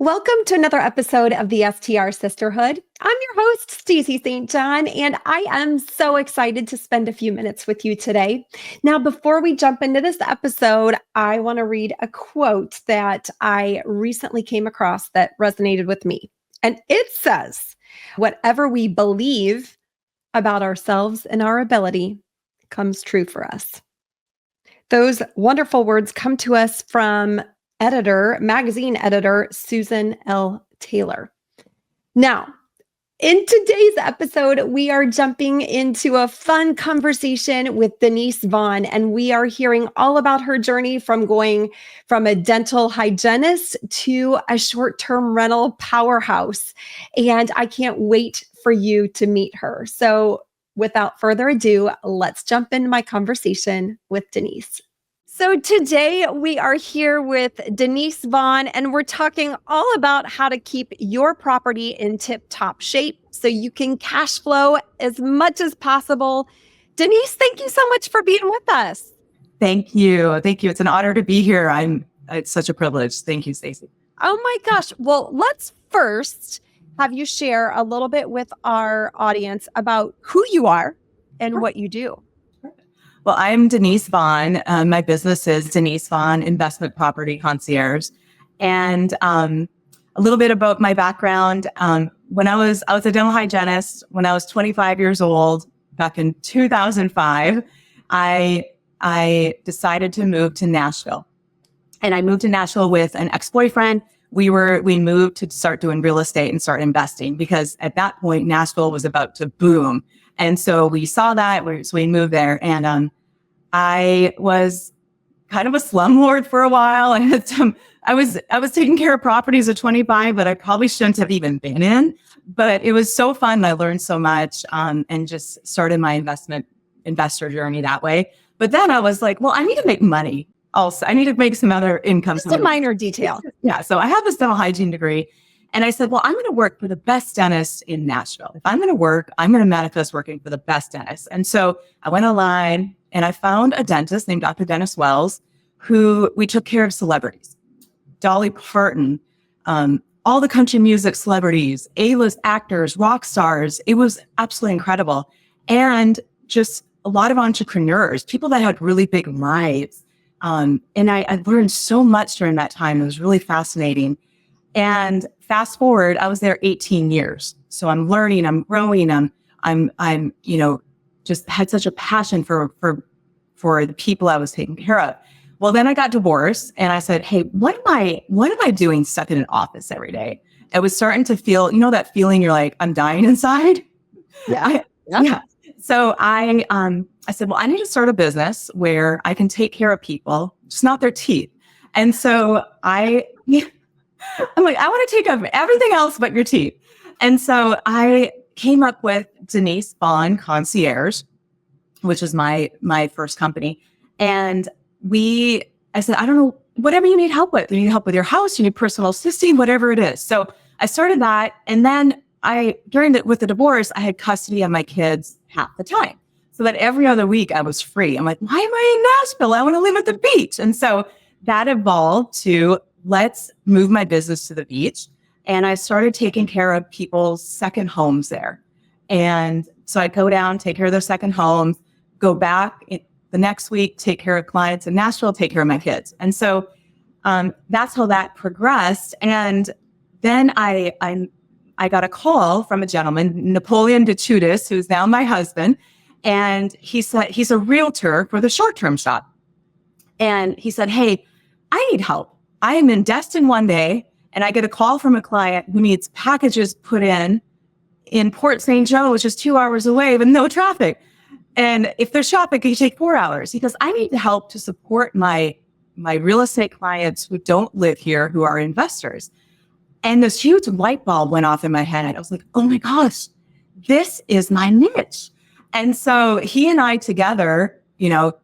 Welcome to another episode of the STR Sisterhood. I'm your host, Stacy St, and I am so excited to spend a few minutes with you today. Now, before we jump into this episode, I want to read a quote that I recently came across that resonated with me. And it says, "Whatever we believe about ourselves and our ability comes true for us." Those wonderful words come to us from magazine editor, Susan L. Taylor. Now, in today's episode, we are jumping into a fun conversation with Denise Vaughn, and we are hearing all about her journey from going from a dental hygienist to a short-term rental powerhouse. And I can't wait for you to meet her. So without further ado, let's jump into my conversation with Denise. So today we are here with Denise Vaughn, and we're talking all about how to keep your property in tip-top shape so you can cash flow as much as possible. Denise, thank you so much for being with us. Thank you. Thank you. It's an honor to be here. It's such a privilege. Thank you, Stacy. Oh my gosh. Well, let's first have you share a little bit with our audience about who you are and what you do. Well, I'm Denise Vaughn. My business is Denise Vaughn Investment Property Concierge. And a little bit about my background. When I was a dental hygienist, when I was 25 years old, back in 2005, I decided to move to Nashville. And I moved to Nashville with an ex-boyfriend. We moved to start doing real estate and start investing because at that point, Nashville was about to boom. And so we saw that, so we moved there. And I was kind of a slumlord for a while. I was taking care of properties at 25, but I probably shouldn't have even been in. But it was so fun. I learned so much and just started my investor journey that way. But then I was like, well, I need to make money. Also, I need to make some other income. Just a minor detail. Yeah. So I have this dental hygiene degree. And I said, well, I'm going to work for the best dentist in Nashville. If I'm going to work, I'm going to manifest working for the best dentist. And so I went online and I found a dentist named Dr. Dennis Wells, who we took care of celebrities. Dolly, Parton, all the country music celebrities, A-list actors, rock stars. It was absolutely incredible. And just a lot of entrepreneurs, people that had really big lives. And I learned so much during that time. It was really fascinating. And fast forward, I was there 18 years. So I'm learning, I'm growing, I'm just had such a passion for the people I was taking care of. Well, then I got divorced and I said, hey, what am I doing stuck in an office every day? I was starting to feel, that feeling you're like, I'm dying inside. Yeah. Yeah. So I said, well, I need to start a business where I can take care of people, just not their teeth. And so I'm like, I want to take up everything else but your teeth. And so I came up with Denise Vaughn Concierge, which is my first company. And I said, I don't know, whatever you need help with. You need help with your house, you need personal assisting, whatever it is. So I started that. And then with the divorce, I had custody of my kids half the time. So that every other week I was free. I'm like, why am I in Nashville? I want to live at the beach. And so that evolved to let's move my business to the beach. And I started taking care of people's second homes there. And so I'd go down, take care of their second homes, go back the next week, take care of clients in Nashville, take care of my kids. And so that's how that progressed. And then I got a call from a gentleman, Napoleon DeChudis, who's now my husband. And he said, he's a realtor for the short-term shop. And he said, hey, I need help. I am in Destin one day and I get a call from a client who needs packages put in Port St. Joe, which is 2 hours away with no traffic. And if they're shopping, it can take 4 hours. He goes, I need help to support my real estate clients who don't live here, who are investors. And this huge light bulb went off in my head. I was like, oh my gosh, this is my niche. And so he and I together, he helped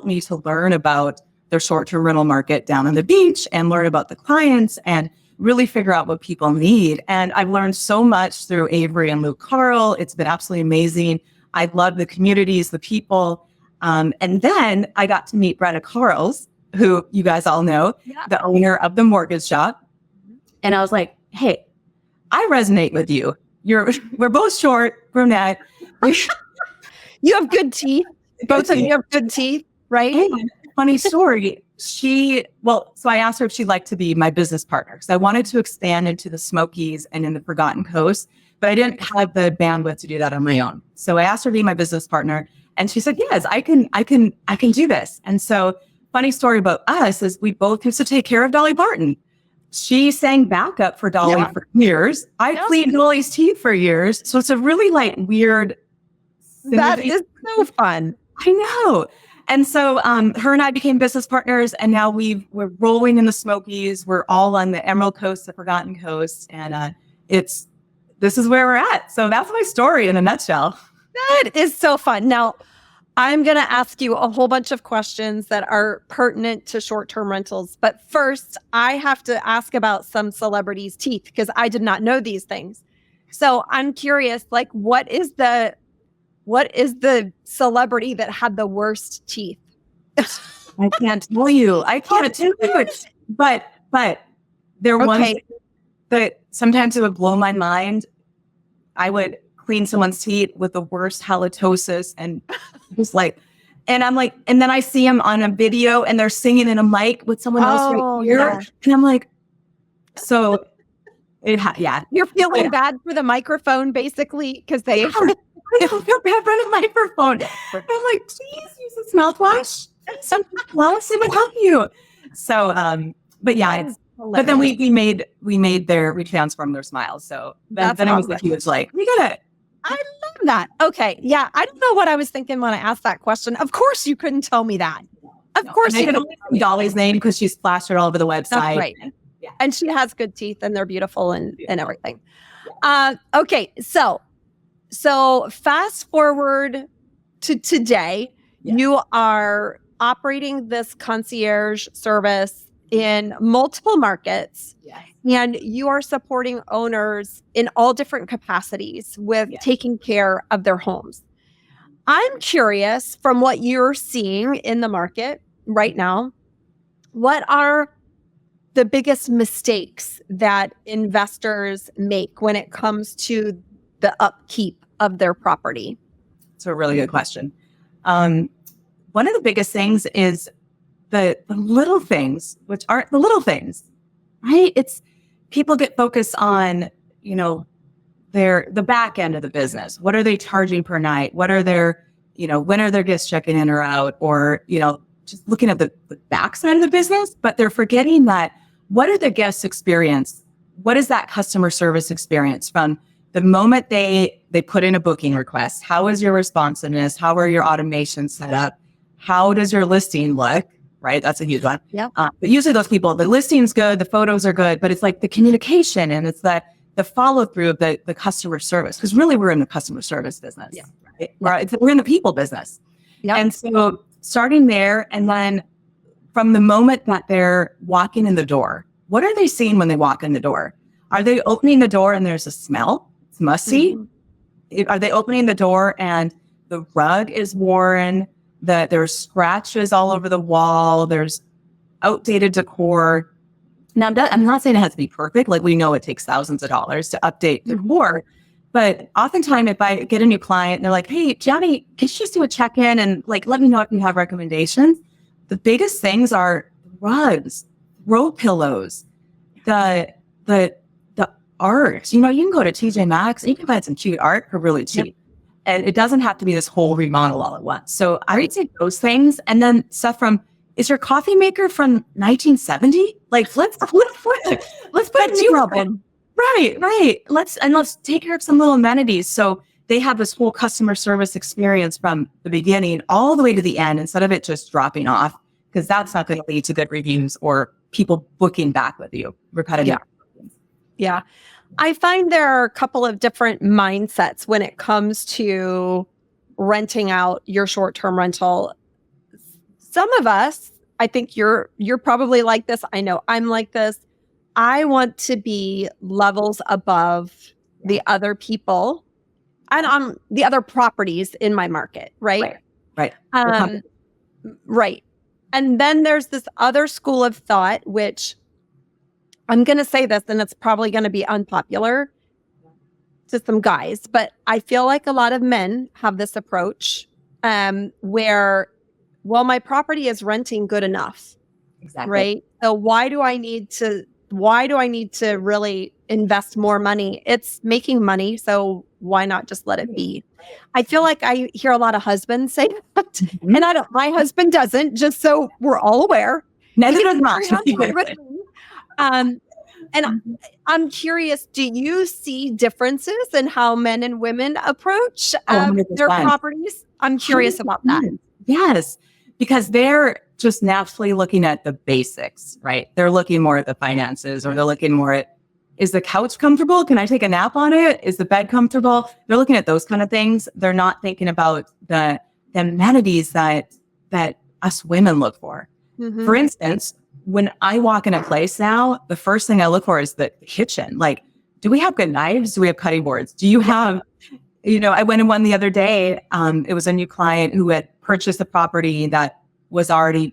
me to learn about their short-term rental market down on the beach and learn about the clients and really figure out what people need. And I've learned so much through Avery and Luke Carl. It's been absolutely amazing. I love the communities, the people. And then I got to meet Brenda Carls, who you guys all know, Yeah. the owner of the mortgage shop. And I was like, hey, I resonate with you. We're both short, brunette. You have good teeth. Both of you have good teeth, right? And funny story. So I asked her if she'd like to be my business partner because I wanted to expand into the Smokies and in the Forgotten Coast, but I didn't have the bandwidth to do that on my own. So I asked her to be my business partner, and she said, "Yes, I can do this." And so, funny story about us is we both used to take care of Dolly Parton. She sang backup for Dolly for years. I cleaned Dolly's teeth for years. So it's a really weird. That is so fun. I know. And so her and I became business partners, and now we're rolling in the Smokies. We're all on the Emerald Coast, the Forgotten Coast, and this is where we're at. So that's my story in a nutshell. That is so fun. Now, I'm going to ask you a whole bunch of questions that are pertinent to short-term rentals. But first, I have to ask about some celebrities' teeth because I did not know these things. So I'm curious, what is the celebrity that had the worst teeth? I can't tell you. But there was that sometimes it would blow my mind. I would clean someone's teeth with the worst halitosis and just and I'm like, and then I see them on a video and they're singing in a mic with someone else right here. Yeah. And I'm like, so You're feeling bad for the microphone basically because they I don't feel bad for the microphone. I'm like, please use this mouthwash. Something else, it would help you. So, but then we transformed their smiles. So then it was like, he was like, we got it. I love that. Okay. Yeah. I don't know what I was thinking when I asked that question. Of course you couldn't tell me that. Of course you couldn't tell me Dolly's name because she's splashed it all over the website. That's right. And she has good teeth and they're beautiful and everything. Okay. So fast forward to today, you are operating this concierge service in multiple markets, and you are supporting owners in all different capacities with taking care of their homes. I'm curious, from what you're seeing in the market right now, what are the biggest mistakes that investors make when it comes to the upkeep of their property? It's a really good question. One of the biggest things is the little things, which aren't the little things, right? It's people get focused on, the back end of the business. What are they charging per night? What are their, when are their guests checking in or out? Or, just looking at the back side of the business, but they're forgetting that what are the guests experience? What is that customer service experience from the moment they put in a booking request? How is your responsiveness? How are your automations set up? How does your listing look? Right? That's a huge one. Yeah. But usually those people, the listing's good, the photos are good, but it's like the communication and it's the follow through of the customer service. Because really we're in the customer service business. Yeah. Right? We're in the people business. Yeah. And so starting there, and then from the moment that they're walking in the door, what are they seeing when they walk in the door? Are they opening the door and there's a smell? It's musty. Mm-hmm. Are they opening the door and the rug is worn? There's scratches all over the wall. There's outdated decor. Now, I'm not saying it has to be perfect. We know it takes thousands of dollars to update decor. But oftentimes, if I get a new client and they're like, hey, Johnny, can you just do a check-in and let me know if you have recommendations? The biggest things are rugs, throw pillows, the art. You can go to TJ Maxx and you can find some cute art for really cheap. Yep. And it doesn't have to be this whole remodel all at once. So I would say those things. And then stuff from, is your coffee maker from 1970? Let's put a new one. Right. Let's take care of some little amenities. So they have this whole customer service experience from the beginning all the way to the end, instead of it just dropping off, because that's not going to lead to good reviews or people booking back with you. Repetitive. Yeah. I find there are a couple of different mindsets when it comes to renting out your short-term rental. Some of us, I think you're probably like this. I know I'm like this. I want to be levels above the other people and on the other properties in my market, right? Right. Right. And then there's this other school of thought, which I'm going to say this, and it's probably going to be unpopular to some guys, but I feel like a lot of men have this approach where, well, my property is renting good enough. Exactly. Right. So why do I need to really invest more money? It's making money. So why not just let it be? I feel like I hear a lot of husbands say that, Mm-hmm. and my husband doesn't, just so we're all aware. Neither does mine. And I'm curious, do you see differences in how men and women approach their properties? I'm curious about that. Yes, because they're just naturally looking at the basics, right? They're looking more at the finances, or they're looking more at, is the couch comfortable? Can I take a nap on it? Is the bed comfortable? They're looking at those kind of things. They're not thinking about the amenities that us women look for. Mm-hmm. For instance, when I walk in a place now, the first thing I look for is the kitchen. Like, do we have good knives? Do we have cutting boards? Do you have, I went in one the other day. It was a new client who had purchased a property that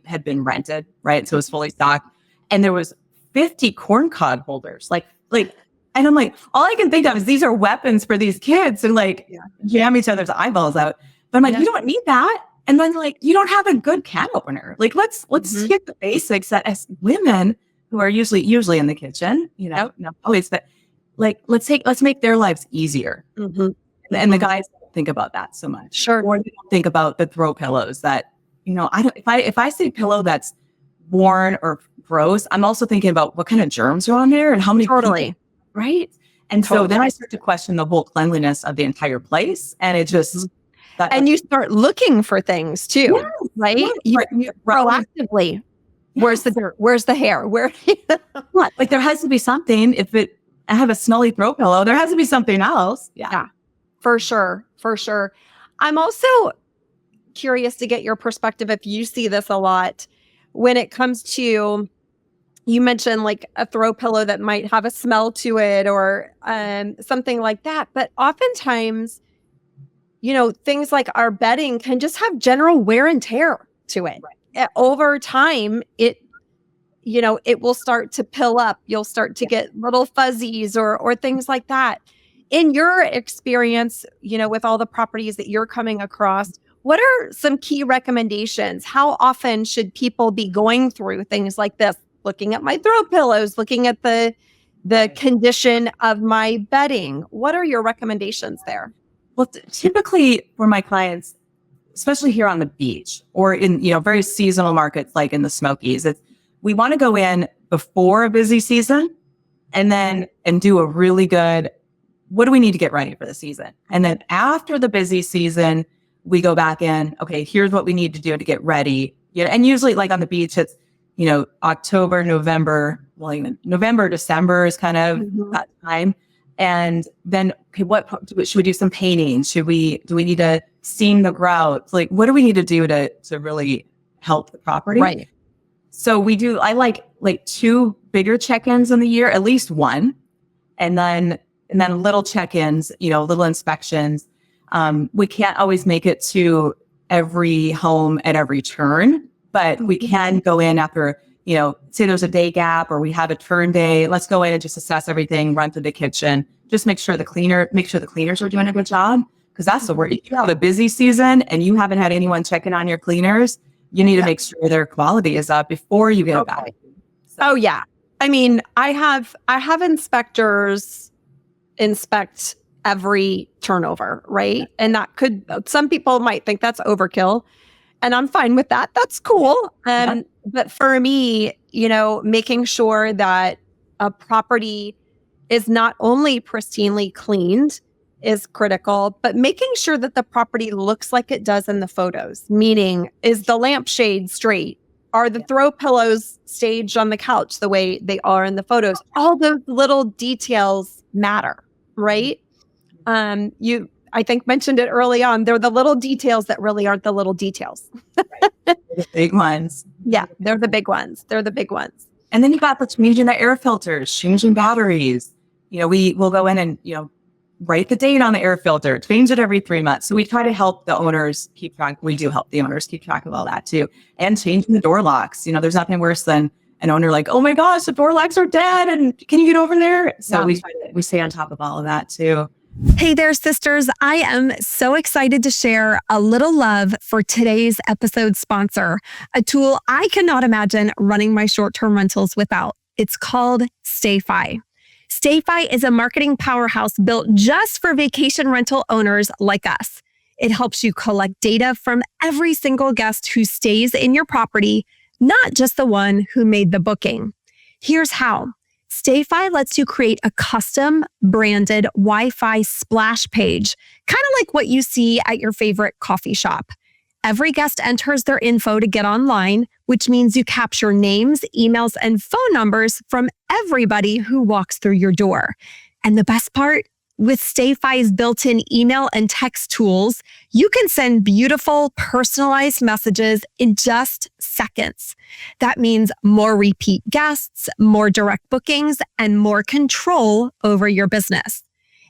had been rented, right? So it was fully stocked. And there was 50 corncob holders. And I'm like, all I can think of is these are weapons for these kids and jam each other's eyeballs out. But I'm like, you don't need that. And then you don't have a good can opener. Like, let's get the basics that as women who are usually in the kitchen, not always, but let's make their lives easier. Mm-hmm. And the guys don't think about that so much. Sure. Or they don't think about the throw pillows that, if I see a pillow that's worn or gross, I'm also thinking about what kind of germs are on there and how many people, right? And so then I start to question the whole cleanliness of the entire place. And it just and you start looking for things too, right? Yes, you proactively. Where's the dirt? Where's the hair? Where? What? Like, there has to be something. I have a smelly throw pillow, there has to be something else. Yeah, for sure. For sure. I'm also curious to get your perspective if you see this a lot when it comes to, you mentioned like a throw pillow that might have a smell to it or something like that. But oftentimes, things like our bedding can just have general wear and tear to it. Right. Over time, it will start to pill up. You'll start to get little fuzzies or things like that. In your experience, with all the properties that you're coming across, what are some key recommendations? How often should people be going through things like this? Looking at my throw pillows, looking at the condition of my bedding. What are your recommendations there? Well, typically for my clients, especially here on the beach or in, very seasonal markets like in the Smokies, we want to go in before a busy season and do a really good, what do we need to get ready for the season? And then after the busy season, we go back in, okay, here's what we need to do to get ready. And usually like on the beach, it's, October, November, November, December is kind of that time. And then, okay, should we do some painting? Do we need to seam the grouts? Like, what do we need to do to really help the property? Right. So I like 2 bigger check-ins in the year, at least one. And then little check-ins, little inspections. We can't always make it to every home at every turn, but we can go in after, say there's a day gap or we have a turn day. Let's go in and just assess everything, run through the kitchen, just make sure the cleaners are doing a good job. Because that's the word. If you have a busy season and you haven't had anyone checking on your cleaners, you need to make sure their quality is up before you get it back. So. Oh yeah. I mean, I have inspectors inspect every turnover, right? And some people might think that's overkill. And I'm fine with that. That's cool. But for me, making sure that a property is not only pristinely cleaned is critical, but making sure that the property looks like it does in the photos, meaning is the lampshade straight? Are the throw pillows staged on the couch the way they are in the photos? All those little details matter, right? You, I think, mentioned it early on. They're the little details that really aren't the little details. The big ones. Yeah, they're the big ones. They're the big ones. And then you got the changing the air filters, changing batteries. We will go in and, write the date on the air filter, change it every 3 months. So we try to help the owners keep track. We do help the owners keep track of all that too. And changing the door locks. You know, there's nothing worse than an owner like, oh my gosh, the door locks are dead. And can you get over there? So we stay on top of all of that too. Hey there, sisters. I am so excited to share a little love for today's episode sponsor, a tool I cannot imagine running my short-term rentals without. It's called StayFi. StayFi is a marketing powerhouse built just for vacation rental owners like us. It helps you collect data from every single guest who stays in your property, not just the one who made the booking. Here's how. StayFi lets you create a custom branded Wi-Fi splash page, kind of like what you see at your favorite coffee shop. Every guest enters their info to get online, which means you capture names, emails, and phone numbers from everybody who walks through your door. And the best part, with StayFi's built-in email and text tools, you can send beautiful, personalized messages in just seconds. That means more repeat guests, more direct bookings, and more control over your business.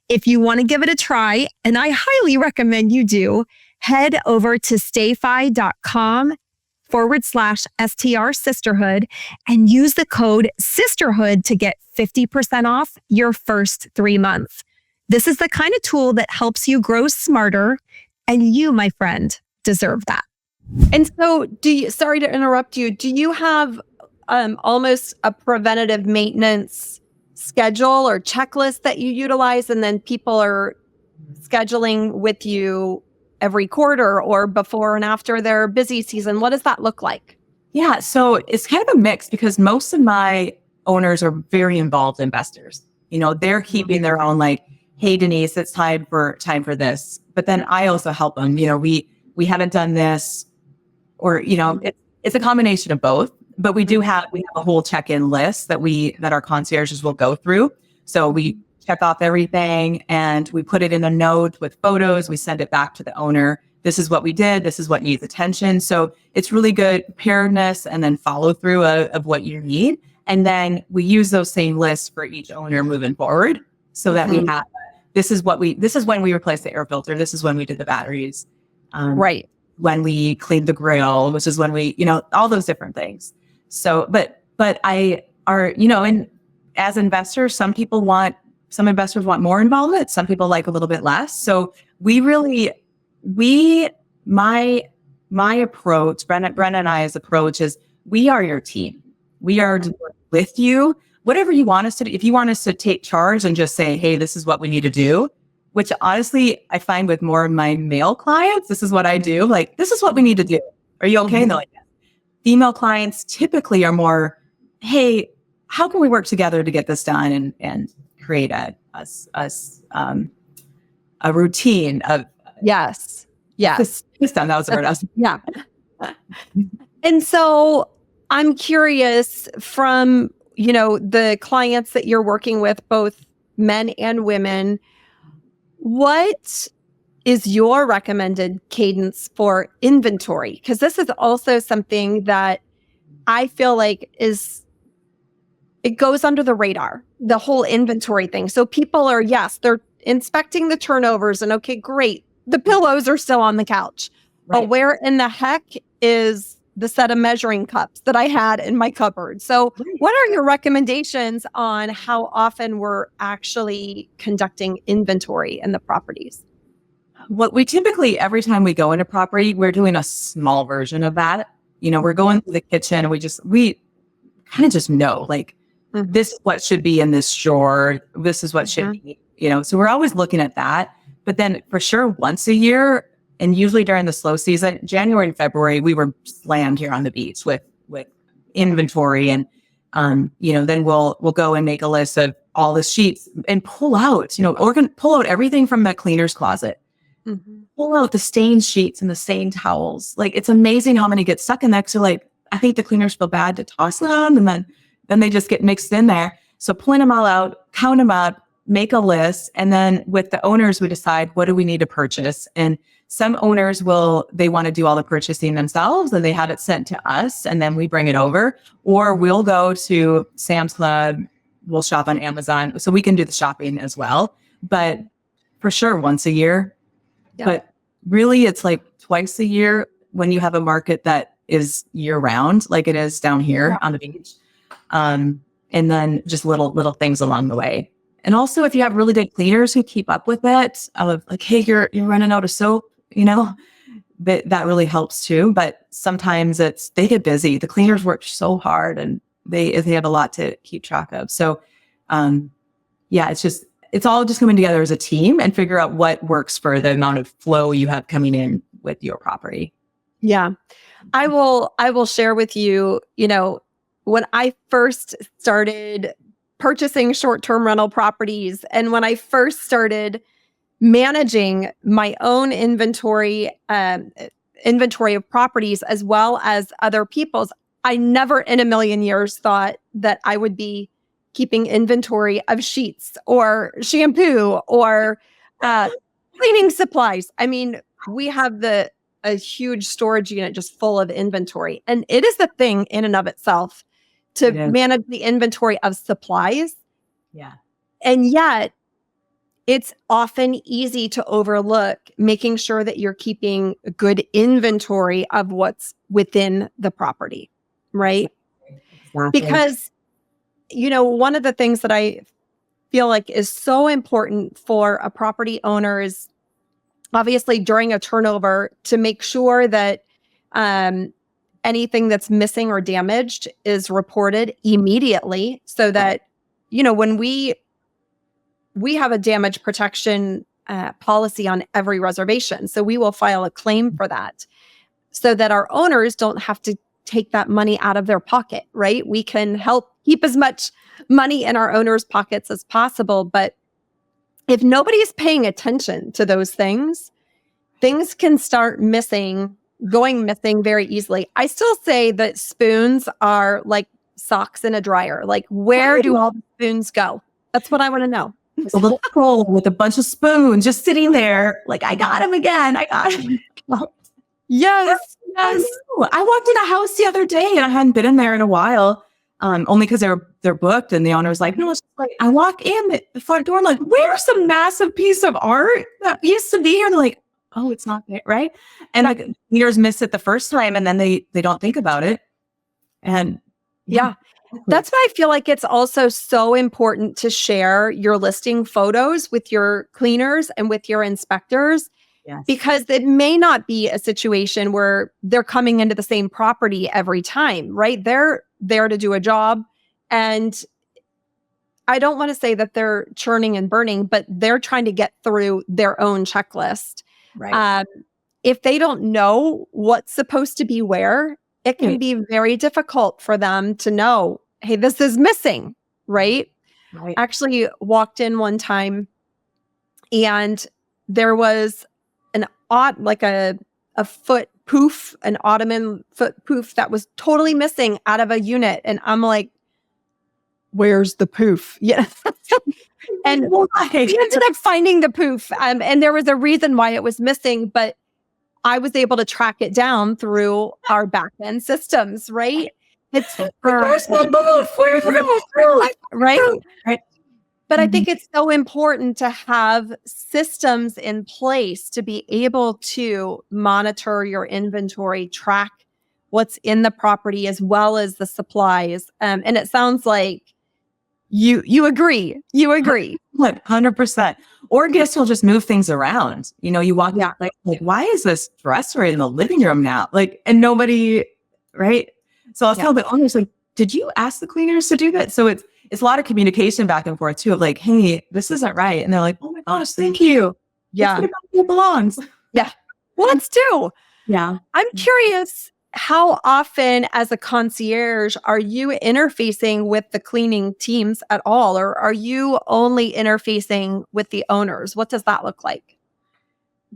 If you want to give it a try, and I highly recommend you do, head over to stayfi.com/STR Sisterhood and use the code Sisterhood to get 50% off your first 3 months. This is the kind of tool that helps you grow smarter, and you, my friend, deserve that. And so sorry to interrupt you, do you have almost a preventative maintenance schedule or checklist that you utilize, and then people are scheduling with you every quarter or before and after their busy season? What does that look like? Yeah, so it's kind of a mix because most of my owners are very involved investors. You know, they're keeping their own like, hey, Denise, it's time for this. But then I also help them. You know, we haven't done this, or, you know, it's a combination of both. But we have a whole check-in list that our concierges will go through. So we check off everything and we put it in a note with photos. We send it back to the owner. This is what we did. This is what needs attention. So it's really good preparedness and then follow through of what you need. And then we use those same lists for each owner moving forward, so that we have, this is when we replaced the air filter. This is when we did the batteries. Right. When we cleaned the grill, which is when we, you know, all those different things. So, but you know, and as investors, some investors want more involvement. Some people like a little bit less. So my approach, Brenda and I's approach is, we are your team. We are with you. Whatever you want us to do, if you want us to take charge and just say, hey, this is what we need to do, which honestly, I find with more of my male clients, this is what I do. Like, this is what we need to do. Are you okay? And they're like, yes. Female clients typically are more, hey, how can we work together to get this done and create a routine of. Yes. This time, that was the word. Yeah. And so I'm curious, from, you know, the clients that you're working with, both men and women, what is your recommended cadence for inventory? Because this is also something that I feel like it goes under the radar, the whole inventory thing. So people are, yes, they're inspecting the turnovers and okay, great. The pillows are still on the couch. Right. But where in the heck is the set of measuring cups that I had in my cupboard? So what are your recommendations on how often we're actually conducting inventory in the properties? Well, we typically, every time we go into property, we're doing a small version of that. You know, we're going to the kitchen and we kind of just know, like, this is what should be in this drawer. This is what should be, you know, so we're always looking at that. But then for sure, once a year, and usually during the slow season, January and February, we were slammed here on the beach with inventory. And, you know, then we'll go and make a list of all the sheets and pull out, you know, pull out everything from the cleaner's closet. Pull out the stained sheets and the stained towels. Like, it's amazing how many get stuck in there. So like, I think the cleaners feel bad to toss them, and then they just get mixed in there. So pulling them all out, count them up, make a list. And then with the owners, we decide, what do we need to purchase? And some owners they want to do all the purchasing themselves and they have it sent to us and then we bring it over, or we'll go to Sam's Club, we'll shop on Amazon. So we can do the shopping as well. But for sure once a year, Yeah. but really it's like twice a year when you have a market that is year round, like it is down here on the beach. And then just little things along the way. And also if you have really good cleaners who keep up with it, like, hey, you're running out of soap, that really helps too. But sometimes they get busy. The cleaners work so hard and they have a lot to keep track of. So, it's all just coming together as a team and figure out what works for the amount of flow you have coming in with your property. Yeah. I will share with you, when I first started purchasing short-term rental properties and when I first started managing my own inventory of properties as well as other people's, I never in a million years thought that I would be keeping inventory of sheets or shampoo or cleaning supplies. I mean, we have a huge storage unit just full of inventory. And it is the thing in and of itself to manage the inventory of supplies. Yeah. And yet it's often easy to overlook making sure that you're keeping a good inventory of what's within the property, right? Exactly. Because, one of the things that I feel like is so important for a property owner is obviously during a turnover to make sure that anything that's missing or damaged is reported immediately so that, when we have a damage protection policy on every reservation. So we will file a claim for that so that our owners don't have to take that money out of their pocket, right? We can help keep as much money in our owners' pockets as possible. But if nobody's paying attention to those things can start going missing very easily. I still say that spoons are like socks in a dryer. Like, where do all the spoons go? That's what I want to know. A little bowl with a bunch of spoons just sitting there. Like, I got him again. I got him. Yes. I walked in a house the other day and I hadn't been in there in a while. Only because they're booked and the owner was like, no, it's like, I walk in the front door, like, where's a massive piece of art that used to be here? And they're like, oh, it's not there, right? And like cleaners miss it the first time and then they don't think about it. And yeah. That's why I feel like it's also so important to share your listing photos with your cleaners and with your inspectors. Yes. Because it may not be a situation where they're coming into the same property every time, right? They're there to do a job. And I don't want to say that they're churning and burning, but they're trying to get through their own checklist. Right. If they don't know what's supposed to be where, it can be very difficult for them to know, hey, this is missing, right? Right. I actually walked in one time and there was a foot poof, an ottoman foot poof that was totally missing out of a unit. And I'm like, where's the poof? Yeah. And we ended up finding the poof. And there was a reason why it was missing, but I was able to track it down through our back end systems, right? It's where's the poof? Where's the poof? Right. But I think it's so important to have systems in place to be able to monitor your inventory, track what's in the property as well as the supplies. And it sounds like you agree. You agree. 100%. Or guests will just move things around. You walk out like, why is this dresser in the living room now? Like, and nobody, right? So I'll tell the owners, like, did you ask the cleaners to do that? So it's a lot of communication back and forth too of like, hey, this isn't right. And they're like, oh my gosh, thank you. Yeah. It belongs. Yeah. Well, let's do. Yeah. I'm curious, how often as a concierge are you interfacing with the cleaning teams at all? Or are you only interfacing with the owners? What does that look like?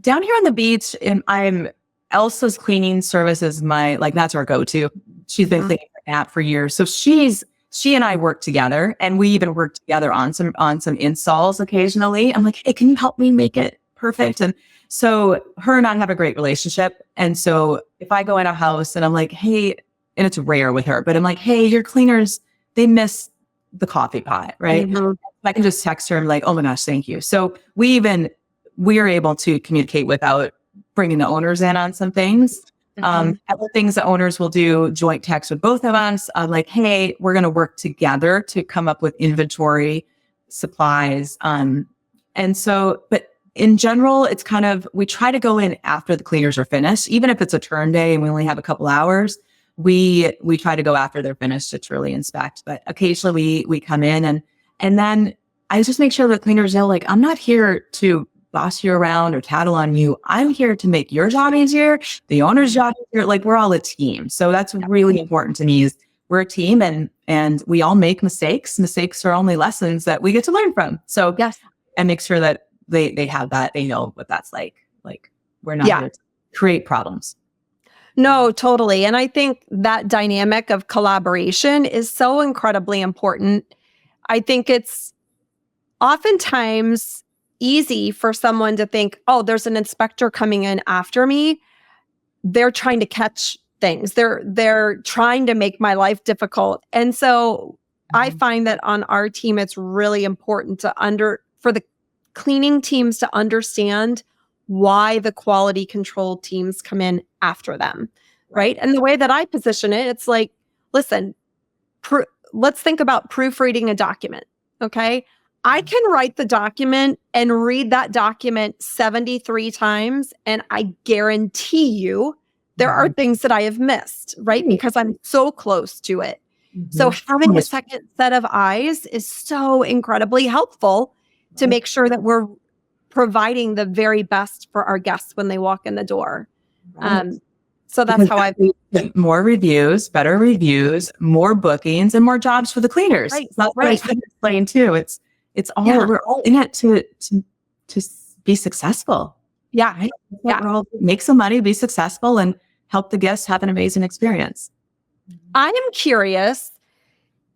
Down here on the beach, I'm Elsa's cleaning service is that's our go-to. She's been cleaning her app for years. So she and I work together and we even work together on some installs occasionally. I'm like, hey, can you help me make it perfect? And so her and I have a great relationship. And so if I go in a house and I'm like, hey, and it's rare with her, but I'm like, hey, your cleaners, they miss the coffee pot, right? I can just text her and I'm like, oh my gosh, thank you. So we even we're able to communicate without bringing the owners in on some things. Other things that owners will do, joint text with both of us, like, hey, we're going to work together to come up with inventory, supplies. And so, but in general, it's kind of, we try to go in after the cleaners are finished, even if it's a turn day and we only have a couple hours, we try to go after they're finished to truly inspect. But occasionally we come in and then I just make sure the cleaners know, like, I'm not here to boss you around or tattle on you. I'm here to make your job easier, the owner's job easier. Like, we're all a team. So that's really important to me, is we're a team and we all make mistakes. Mistakes are only lessons that we get to learn from. So yes. And make sure that they have that, they know what that's like. Like, we're not here to create problems. No, totally. And I think that dynamic of collaboration is so incredibly important. I think it's oftentimes easy for someone to think, oh, there's an inspector coming in after me. They're trying to catch things. They're trying to make my life difficult. And so I find that on our team, it's really important for the cleaning teams to understand why the quality control teams come in after them, right? And the way that I position it, it's like, listen, let's think about proofreading a document, okay? I can write the document and read that document 73 times, and I guarantee you there are things that I have missed, right? Because I'm so close to it. So having a second set of eyes is so incredibly helpful to make sure that we're providing the very best for our guests when they walk in the door. So that's how I more reviews, better reviews, more bookings, and more jobs for the cleaners. Right. That's what I try to explain too. It's all we're all in it to be successful. Yeah. Right? We're all make some money, be successful, and help the guests have an amazing experience. I am curious.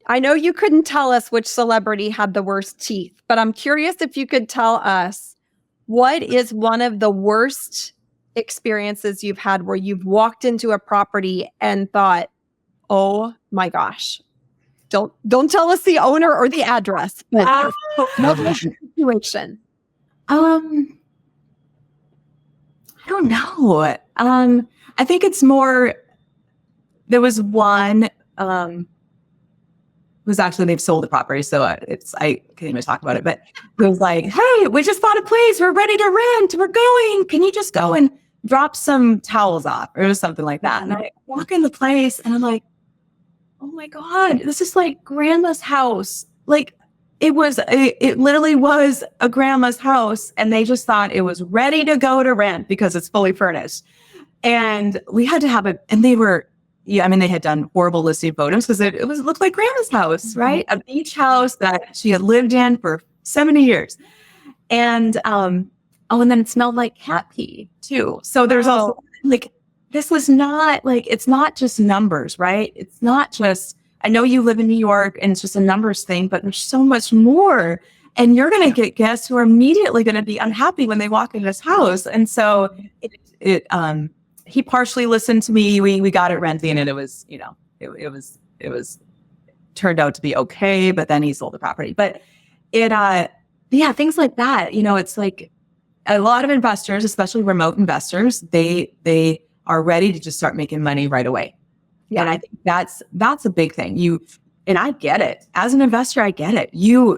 I know you couldn't tell us which celebrity had the worst teeth, but I'm curious if you could tell us, what is one of the worst experiences you've had where you've walked into a property and thought, oh my gosh, don't tell us the owner or the address, but situation. I don't know. I think it's more, there was one, was actually, they've sold the property, so I can't even talk about it, but it was like, hey, we just bought a place, we're ready to rent, we're going, can you just go and drop some towels off? Or it was something like that. And I walk in the place and I'm like, oh my God, this is like grandma's house. Like, it literally was a grandma's house, and they just thought it was ready to go to rent because it's fully furnished. And we had to have it, and they were, they had done horrible listing photos because it looked like grandma's house, right? A beach house that she had lived in for 70 years. And, and then it smelled like cat pee too. So there's also like, this was not like, it's not just numbers, right? It's not just, I know you live in New York and it's just a numbers thing, but there's so much more. And you're going to get guests who are immediately going to be unhappy when they walk into this house. And so he partially listened to me. We got it renting, and it was, it was turned out to be okay, but then he sold the property. But things like that, it's like a lot of investors, especially remote investors, they are ready to just start making money right away. Yeah. And I think that's a big thing. And I get it. As an investor, I get it. You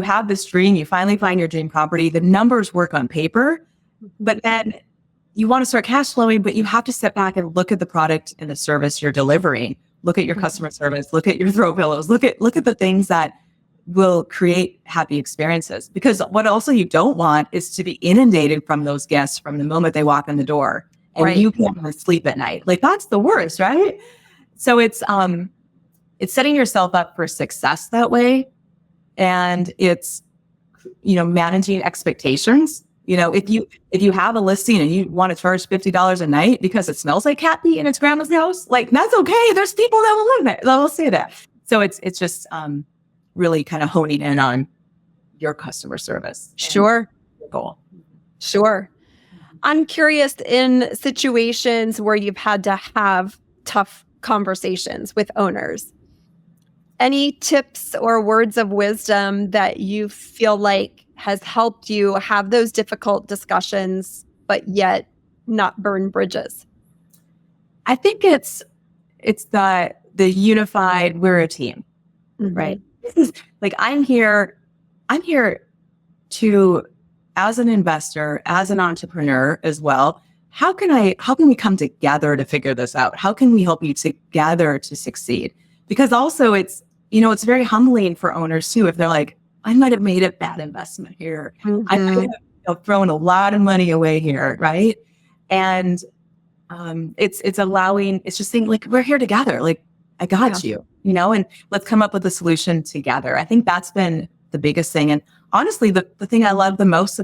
have this dream, you finally find your dream property, the numbers work on paper, but then you want to start cash flowing, but you have to step back and look at the product and the service you're delivering. Look at your customer service, look at your throw pillows, look at the things that will create happy experiences. Because what also you don't want is to be inundated from those guests from the moment they walk in the door, and you can't even sleep at night. Like, that's the worst, right? So it's setting yourself up for success that way. And it's, managing expectations. If you have a listing and you want to charge $50 a night because it smells like cat pee in its grandma's house, like, that's okay. There's people that will live there that will say that. So it's just really kind of honing in on your customer service. Sure. Goal. Sure. I'm curious, in situations where you've had to have tough conversations with owners, Any tips or words of wisdom that you feel like has helped you have those difficult discussions, but yet not burn bridges? I think it's the unified, we're a team, right? This is like, I'm here to, as an investor, as an entrepreneur as well. How can we come together to figure this out? How can we help you together to succeed? Because also it's very humbling for owners too, if they're like, I might have made a bad investment here. I might have thrown a lot of money away here, right? And it's just saying, like, we're here together. Like, I got you, and let's come up with a solution together. I think that's been the biggest thing. And honestly, the thing I love the most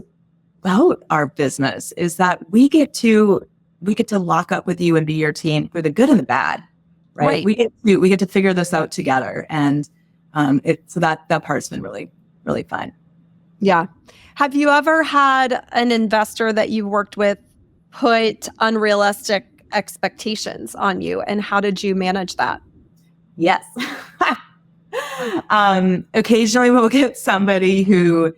about our business is that we get to lock up with you and be your team for the good and the bad, right? We get to figure this out together. And so that part's been really, really fun. Yeah. Have you ever had an investor that you worked with put unrealistic expectations on you, and how did you manage that? Yes. Occasionally we'll get somebody who,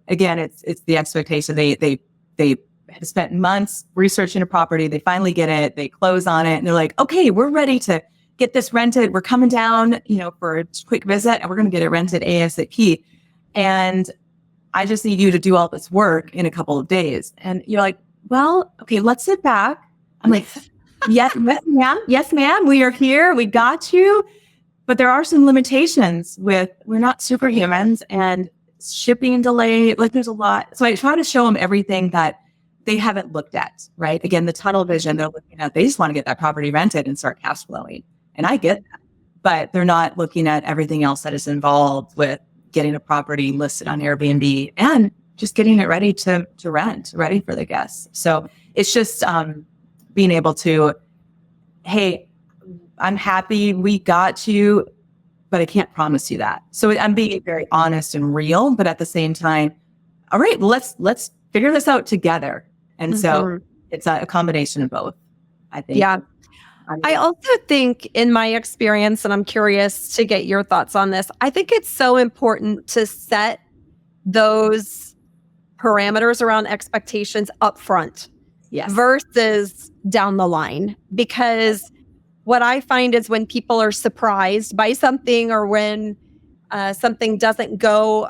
again, it's the expectation. They have spent months researching a property. They finally get it. They close on it, and they're like, okay, we're ready to get this rented. We're coming down, for a quick visit, and we're going to get it rented ASAP. And I just need you to do all this work in a couple of days. And you're like, well, okay, let's sit back. I'm like, yes, ma'am. Yes, ma'am. We are here. We got you. But there are some limitations we're not superhumans, and shipping delay, like, there's a lot. So I try to show them everything that they haven't looked at, right? Again, the tunnel vision they're looking at, they just want to get that property rented and start cash flowing. And I get that, but they're not looking at everything else that is involved with getting a property listed on Airbnb and just getting it ready to rent, ready for the guests. So it's just being able to, hey, I'm happy we got you, but I can't promise you that. So I'm being very honest and real, but at the same time, all right, let's figure this out together. And so it's a combination of both, I think. Yeah. I also think, in my experience, and I'm curious to get your thoughts on this, I think it's so important to set those parameters around expectations up front versus down the line. Because what I find is when people are surprised by something, or when something doesn't go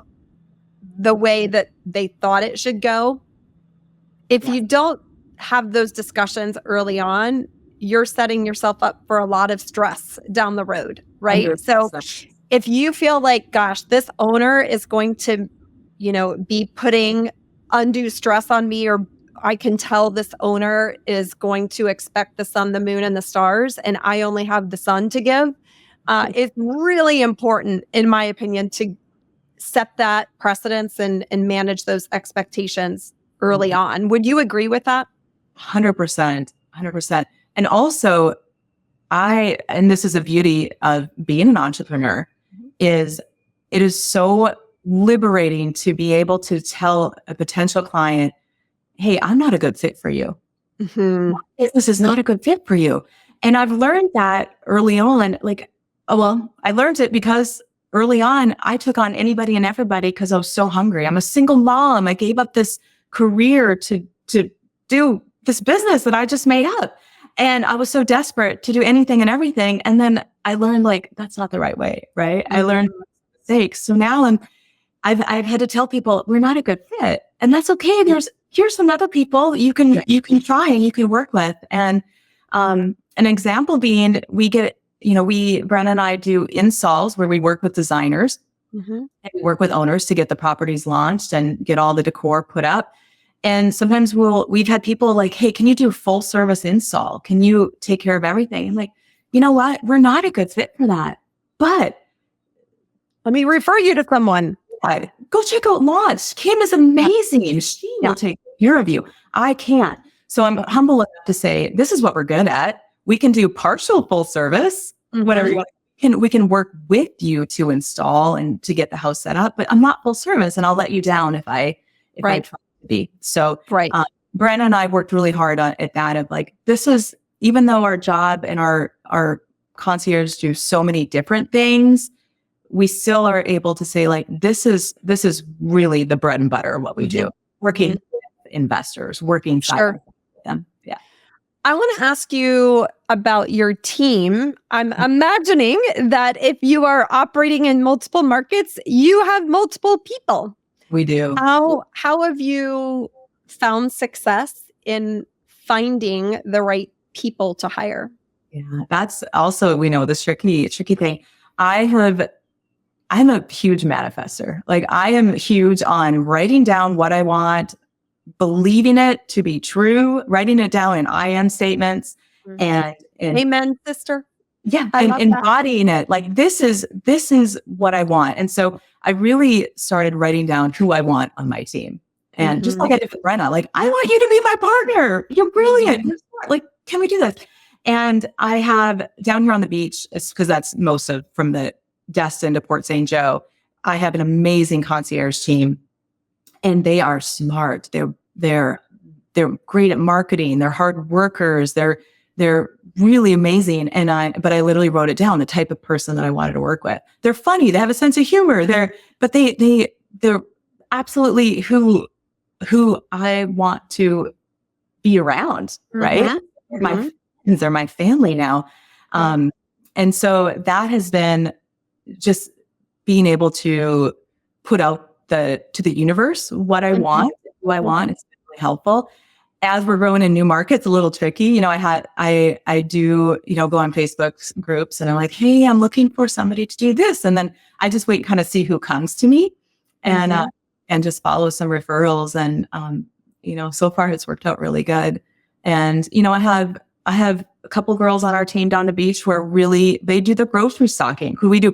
the way that they thought it should go, if you don't have those discussions early on, you're setting yourself up for a lot of stress down the road, right? 100%. So if you feel like, gosh, this owner is going to, be putting undue stress on me, or I can tell this owner is going to expect the sun, the moon, and the stars, and I only have the sun to give, it's really important, in my opinion, to set that precedence and manage those expectations early on. Would you agree with that? 100%. 100%. And also, and this is the beauty of being an entrepreneur, is it is so liberating to be able to tell a potential client, hey, I'm not a good fit for you. This is not a good fit for you. And I've learned that early on, I learned it because early on, I took on anybody and everybody because I was so hungry. I'm a single mom. I gave up this career to do this business that I just made up. And I was so desperate to do anything and everything. And then I learned, that's not the right way, right? I learned mistakes. So now I've had to tell people, we're not a good fit. And that's okay. Here's some other people you can try and you can work with. And an example being, Brenna and I do installs where we work with designers and work with owners to get the properties launched and get all the decor put up. And sometimes we've had people like, hey, can you do a full service install? Can you take care of everything? And you know what? We're not a good fit for that. But let me refer you to someone. Go check out Launch. Kim is amazing. She will take care of you. I can't. So I'm humble enough to say, this is what we're good at. We can do partial full service, whatever you want. We can work with you to install and to get the house set up, but I'm not full service, and I'll let you down if I try to be. So Brenna and I worked really hard at that of this is, even though our job and our Concierge do so many different things, we still are able to say like, this is really the bread and butter of what we do. Working with investors, working side with them. Yeah. I want to ask you about your team. I'm imagining that if you are operating in multiple markets, you have multiple people. We do. How have you found success in finding the right people to hire? Yeah, that's also, we know, this tricky thing. I'm a huge manifester. Like, I am huge on writing down what I want, believing it to be true, writing it down in I am statements, and amen, sister. Yeah, and embodying it. Like, this is what I want. And so I really started writing down who I want on my team. And just like I did with Brenna, like, I want you to be my partner. You're brilliant. You're smart. Like, can we do this? And I have down here on the beach, because that's most of from the Destin to Port St. Joe, I have an amazing concierge team, and they are smart. They're great at marketing. They're hard workers. They're really amazing. But I literally wrote it down, the type of person that I wanted to work with. They're funny. They have a sense of humor. They're absolutely who I want to be around. Right. My friends, they're my family now. And so that has been just being able to put out to the universe what I want, who I want. It's been really helpful. As we're growing in new markets, a little tricky. You know, I do, go on Facebook groups, and I'm like, hey, I'm looking for somebody to do this. And then I just wait and kind of see who comes to me, and just follow some referrals. And, so far it's worked out really good. And, I have a couple girls on our team down the beach where really they do the grocery stocking, who we do